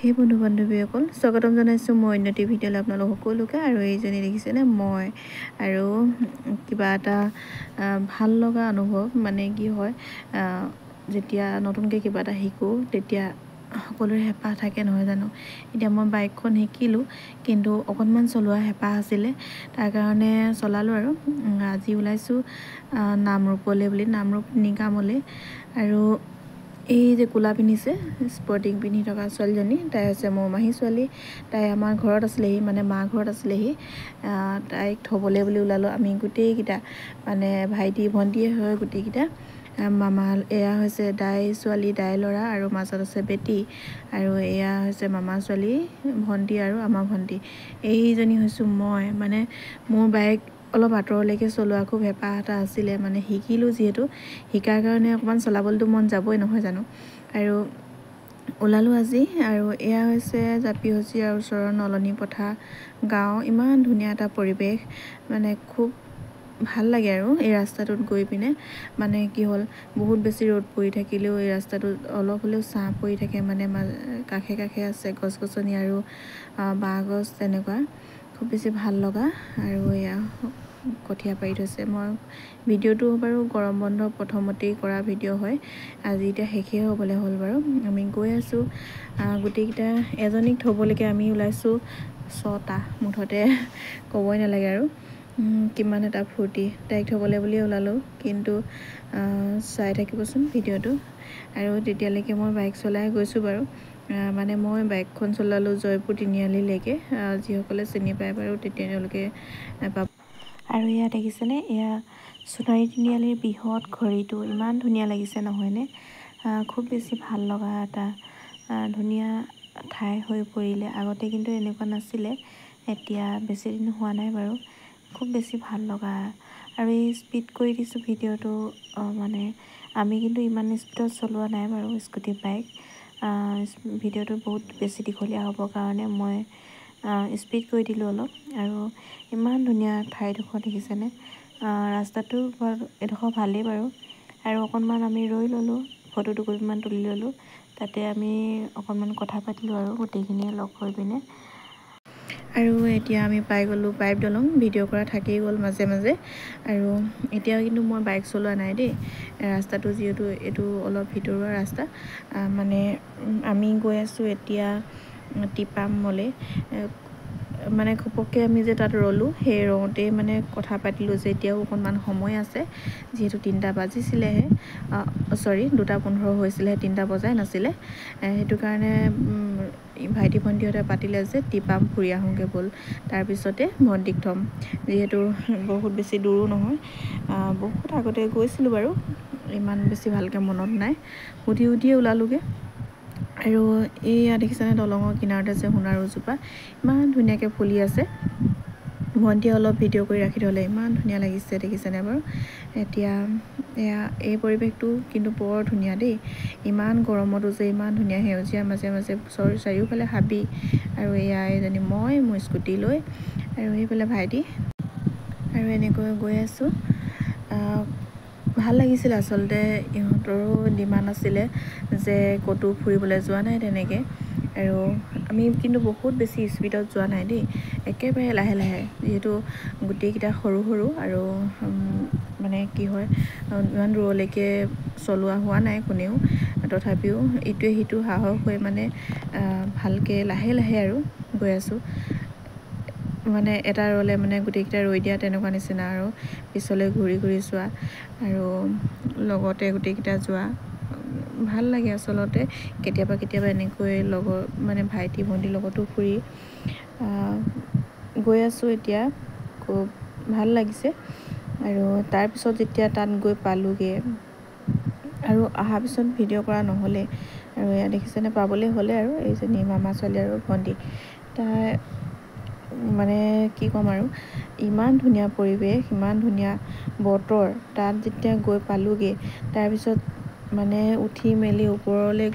সেই বন্ধু বান্ধৱীসকল স্বাগতম জনাইছোঁ মই উন্নতি ভিডিঅ'লৈ আপোনালোক সকলোকে। আৰু এইজনী দেখিছেনে মই আৰু কিবা এটা ভাল লগা অনুভৱ মানে কি হয় যেতিয়া নতুনকৈ কিবা এটা শিকোঁ তেতিয়া সকলোৰে হেঁপাহ থাকে নহয় জানো। এতিয়া মই বাইকখন শিকিলোঁ কিন্তু অকণমান চলোৱা হেঁপাহ আছিলে, তাৰ কাৰণে চলালোঁ। আৰু আজি ওলাইছোঁ নামৰূপলৈ বুলি, নামৰূপ নিগামলৈ। আৰু এই যে কোলা পিন্ধিছে স্পৰ্টিং পিন্ধি থকা ছোৱালীজনী, তাই হৈছে মোৰ মাহী ছোৱালী। তাই আমাৰ ঘৰত আছিলেহি, মানে মা ঘৰত আছিলেহি। তাইক থ'বলৈ বুলি ওলালোঁ আমি গোটেইকেইটা, মানে ভাইটি ভণ্টিয়ে হয় গোটেইকেইটা। মামা এয়া হৈছে দাই ছোৱালী, দাই ল'ৰা, আৰু মাজত আছে বেটি। আৰু এয়া হৈছে মামা ছোৱালী ভণ্টি আৰু আমাৰ ভণ্টি। এইজনী হৈছোঁ মই। মানে মোৰ বাইক অলপ আঁতৰলৈকে চলোৱা খুব হেঁপাহ এটা আছিলে, মানে শিকিলোঁ যিহেতু, শিকাৰ কাৰণে অকণমান চলাবলৈতো মন যাবই নহয় জানো। আৰু ওলালোঁ আজি। আৰু এয়া হৈছে জাপিহজীয়াৰ ওচৰৰ নলনী পথাৰ গাঁও। ইমান ধুনীয়া এটা পৰিৱেশ, মানে খুব ভাল লাগে আৰু এই ৰাস্তাটোত গৈ পিনে। মানে কি হ'ল, বহুত বেছি ৰ'দ পৰি থাকিলেও এই ৰাস্তাটোত অলপ হ'লেও ছাঁ পৰি থাকে, মানে কাষে কাষে আছে গছ গছনি আৰু বাঁহ গছ, তেনেকুৱা খুব বেছি ভাল লগা। আৰু এয়া কঠীয়া পাৰি থৈছে। মই ভিডিঅ'টো বাৰু গৰম বন্ধ প্ৰথমতেই কৰা ভিডিঅ' হয়, আজি এতিয়া শেষেই হ'বলৈ হ'ল বাৰু। আমি গৈ আছোঁ গোটেইকেইটা, এজনীক থ'বলৈকে আমি ওলাইছোঁ 6টা, মুঠতে ক'বই নালাগে আৰু কিমান এটা ফূৰ্তি। তাইক থ'বলৈ বুলিয়ে ওলালোঁ, কিন্তু চাই থাকিবচোন ভিডিঅ'টো। আৰু তেতিয়ালৈকে মই বাইক চলাই গৈছোঁ বাৰু। মানে মই বাইকখন চলালোঁ জয়পুৰ তিনিআলিলৈকে, যিসকলে চিনি পায় বাৰু তেতিয়া তেওঁলোকে পাব। আৰু এয়া দেখিছেনে, এয়া সোণাৰী তিনিআলিৰ বৃহৎ ঘড়ীটো ইমান ধুনীয়া লাগিছে নহয়নে। খুব বেছি ভাল লগা এটা ধুনীয়া ঠাই হৈ পৰিলে। আগতে কিন্তু এনেকুৱা নাছিলে, এতিয়া বেছি দিন হোৱা নাই বাৰু। খুব বেছি ভাল লগা। আৰু এই স্পীড কৰি দিছোঁ ভিডিঅ'টো, মানে আমি কিন্তু ইমান স্পীডত চলোৱা নাই বাৰু স্কুটি বাইক। ভিডিঅ'টো বহুত বেছি দীঘলীয়া হ'বৰ কাৰণে মই স্পীড কৰি দিলোঁ অলপ। আৰু ইমান ধুনীয়া ঠাইডোখৰ দেখিছেনে। ৰাস্তাটো এডোখৰ ভালেই বাৰু। আৰু অকণমান আমি ৰৈ ল'লোঁ, ফটো দুকপিমান তুলি ল'লোঁ। তাতে আমি অকণমান কথা পাতিলোঁ আৰু গোটেইখিনিয়ে লগ হৈ পিনে। আৰু এতিয়া আমি পাই গ'লোঁ পাইপ দলং। ভিডিঅ' কৰা থাকেই গ'ল মাজে মাজে। আৰু এতিয়া কিন্তু মই বাইক চলোৱা নাই দেই, ৰাস্তাটো যিহেতু এইটো অলপ ভিতৰুৱা ৰাস্তা। মানে আমি গৈ আছোঁ এতিয়া টিপামলৈ। মানে ঘপককৈ আমি যে তাত ৰ'লোঁ, সেই ৰওঁতেই মানে কথা পাতিলোঁ যে এতিয়াও অকণমান সময় আছে, যিহেতু 3টা বাজিছিলেহে, 2:15 হৈছিলেহে, 3টা বজাই নাছিলে। সেইটো কাৰণে ভাইটি ভণ্টিহঁতে পাতিলে যে টিপাম ফুৰি আহোঁগৈ ব'ল, তাৰপিছতে ভণ্টিক থ'ম, যিহেতু বহুত বেছি দূৰো নহয়। বহুত আগতে গৈছিলোঁ বাৰু, ইমান বেছি ভালকৈ মনত নাই, সুধি সুধিয়ে ওলালোগৈ। আৰু এইয়া দেখিছেনে দলঙৰ কিনাৰতে যে সোণাৰুজোপা ইমান ধুনীয়াকৈ ফুলি আছে। ভণ্টিয়ে অলপ ভিডিঅ' কৰি ৰাখি থ'লে, ইমান ধুনীয়া লাগিছে দেখিছেনে বাৰু। এতিয়া এয়া এই পৰিৱেশটো কিন্তু বৰ ধুনীয়া দেই। ইমান গৰমতো যে ইমান ধুনীয়া সেউজীয়া, মাজে মাজে চাৰিওফালে হাবি। আৰু এয়া এজনী মই, মোৰ স্কুটি লৈ, আৰু সেইফালে ভাইটি। আৰু এনেকৈ গৈ আছোঁ। ভাল লাগিছিল আচলতে। ইহঁতৰো ডিমাণ্ড আছিলে যে ক'তো ফুৰিবলৈ যোৱা নাই তেনেকৈ। আৰু আমি কিন্তু বহুত বেছি স্পীডত যোৱা নাই দেই, একেবাৰে লাহে লাহে, যিহেতু গোটেইকেইটা সৰু সৰু। আৰু মানে কি হয়, ইমান দূৰলৈকে চলোৱা হোৱা নাই কোনেও, তথাপিও ইটোৱে সিটো সাহস হৈ মানে ভালকৈ লাহে লাহে আৰু গৈ আছোঁ। মানে এটা ৰ'লে মানে গোটেইকেইটা ৰৈ দিয়া তেনেকুৱা নিচিনা, আৰু পিছলৈ ঘূৰি ঘূৰি চোৱা, আৰু লগতে গোটেইকেইটা যোৱা ভাল লাগে আচলতে। কেতিয়াবা কেতিয়াবা এনেকৈ লগৰ, মানে ভাইটি ভণ্টিৰ লগতো ফুৰি গৈ আছোঁ এতিয়া, খুব ভাল লাগিছে। আৰু তাৰপিছত যেতিয়া তাত গৈ পালোঁগৈ, আৰু অহাৰ পিছত ভিডিঅ' কৰা নহ'লে। আৰু এয়া দেখিছেনে, পাবলৈ হ'লে আৰু এইজনী মামা ছোৱালী আৰু ভণ্টি। তাই মানে কি ক'ম আৰু, ইমান ধুনীয়া পৰিৱেশ, ইমান ধুনীয়া বতৰ। তাত যেতিয়া গৈ পালোঁগৈ, তাৰপিছত মানে উঠি মেলি ওপৰলৈ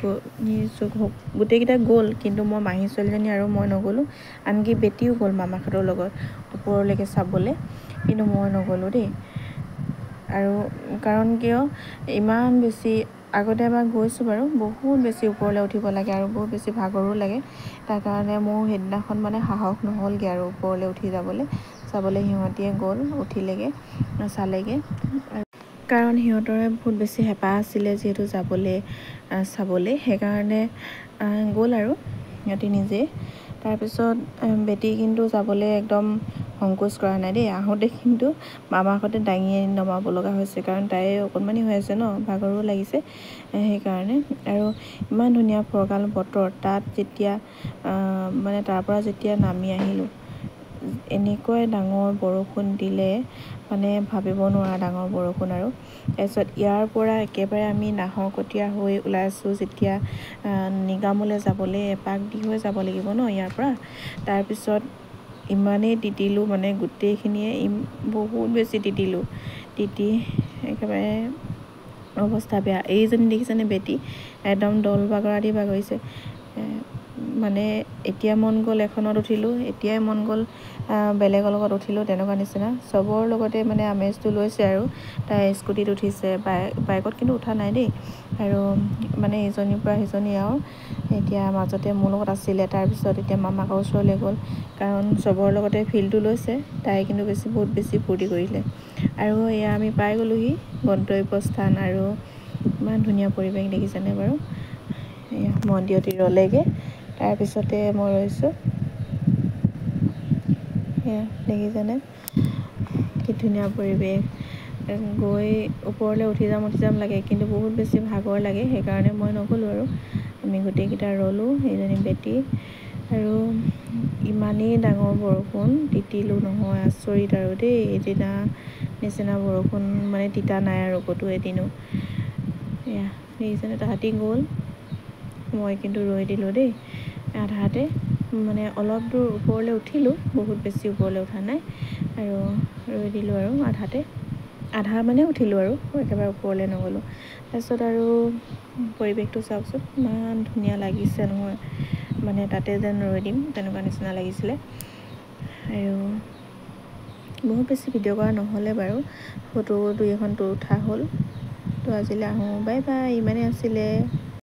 গোটেইকেইটা গ'ল, কিন্তু মই মাহী ছোৱালীজনী আৰু মই নগ'লোঁ। আনকি বেটিও গ'ল মামাহঁতৰ লগত ওপৰলৈকে চাবলৈ, কিন্তু মই নগ'লোঁ দেই। আৰু কাৰণ কিয়, ইমান বেছি আগতে এবাৰ গৈছোঁ বাৰু, বহুত বেছি ওপৰলৈ উঠিব লাগে আৰু বহুত বেছি ভাগৰো লাগে। তাৰ কাৰণে মোৰ সেইদিনাখন মানে সাহস নহ'লগৈ আৰু ওপৰলৈ উঠি চাবলৈ সিহঁতিয়ে গ'ল, উঠিলেগৈ, চালেগৈ। কাৰণ সিহঁতৰে বহুত বেছি হেঁপাহ আছিলে যিহেতু চাবলৈ, সেইকাৰণে গ'ল আৰু সিহঁতি নিজেই। তাৰপিছত বেটি কিন্তু যাবলৈ একদম সংকোচ কৰা নাই দেই। আহোঁতে কিন্তু মামাহঁতে দাঙি আনি নমাব লগা হৈছে, কাৰণ তাই অকণমানি হৈ আছে ন, ভাগৰো লাগিছে সেইকাৰণে। আৰু ইমান ধুনীয়া ফৰকাল বতৰ, তাত যেতিয়া মানে তাৰ পৰা যেতিয়া নামি আহিলোঁ, এনেকুৱাই ডাঙৰ বৰষুণ দিলে, মানে ভাবিব নোৱাৰা ডাঙৰ বৰষুণ। আৰু তাৰপিছত ইয়াৰ পৰা একেবাৰে আমি নাহৰকটীয়া হৈ ওলাইছোঁ যেতিয়া নিগামলৈ যাবলৈ, এপাক দি হৈ যাব লাগিব ন ইয়াৰ পৰা। তাৰপিছত ইমানেই তিতিলোঁ, মানে গোটেইখিনিয়ে বহুত বেছি তিতিলোঁ, একেবাৰে অৱস্থা বেয়া। এইজনী দেখিছেনে বেটি, একদম দল বাগৰা দি বাগৰিছে। মানে এতিয়া মন গ'ল এখনত উঠিলোঁ, এতিয়াই মন গ'ল বেলেগৰ লগত উঠিলোঁ, তেনেকুৱা নিচিনা। চবৰ লগতে মানে আমেজটো লৈছে আৰু। তাই স্কুটিত উঠিছে, বাইকত কিন্তু উঠা নাই দেই। আৰু মানে ইজনীৰ পৰা সিজনী আৰু এতিয়া মাজতে মোৰ লগত আছিলে, তাৰপিছত এতিয়া মামাকৰ ওচৰলৈ গ'ল, কাৰণ চবৰ লগতে ফিল্ডটো লৈছে। তাই কিন্তু বহুত বেছি ফূৰ্তি কৰিলে। আৰু এয়া আমি পাই গ'লোহি গন্তব্যস্থান, আৰু ইমান ধুনীয়া পৰিৱেশ দেখিছেনে বাৰু। এয়া মন্দিৰতে ৰলেগৈ, তাৰপিছতে মই ৰৈছোঁ। এয়া দেখিছেনে কি ধুনীয়া পৰিৱেশ। গৈ ওপৰলৈ উঠি যাম লাগে, কিন্তু বহুত বেছি ভাগৰ লাগে, সেইকাৰণে মই নগ'লোঁ। আৰু আমি গোটেইকেইটা ৰ'লোঁ, সেইজনী বেটি। আৰু ইমানেই ডাঙৰ বৰষুণ, তিতিলোঁ নহয়, আচৰিত আৰু দেই। এদিনা নিচিনা বৰষুণ মানে তিতা নাই আৰু ক'তো এদিনো। এয়া দেখিছেনে, তাহাঁতি গ'ল, মই কিন্তু ৰৈ দিলোঁ দেই আধাতে। মানে অলপ দূৰ ওপৰলৈ উঠিলোঁ, বহুত বেছি ওপৰলৈ উঠা নাই, আৰু ৰৈ দিলোঁ আৰু আধা মানে উঠিলোঁ আৰু একেবাৰে ওপৰলৈ নগ'লোঁ। তাৰপিছত আৰু পৰিৱেশটো চাওকচোন, ইমান ধুনীয়া লাগিছে নহয়, মানে তাতে যেন ৰৈ দিম তেনেকুৱা নিচিনা লাগিছিলে। আৰু বহুত বেছি ভিডিঅ' কৰা নহ'লে বাৰু, ফটো দুই এখনটো উঠা হ'ল। তো আজিলৈ আহোঁ, বাই বাই। ইমানেই আছিলে।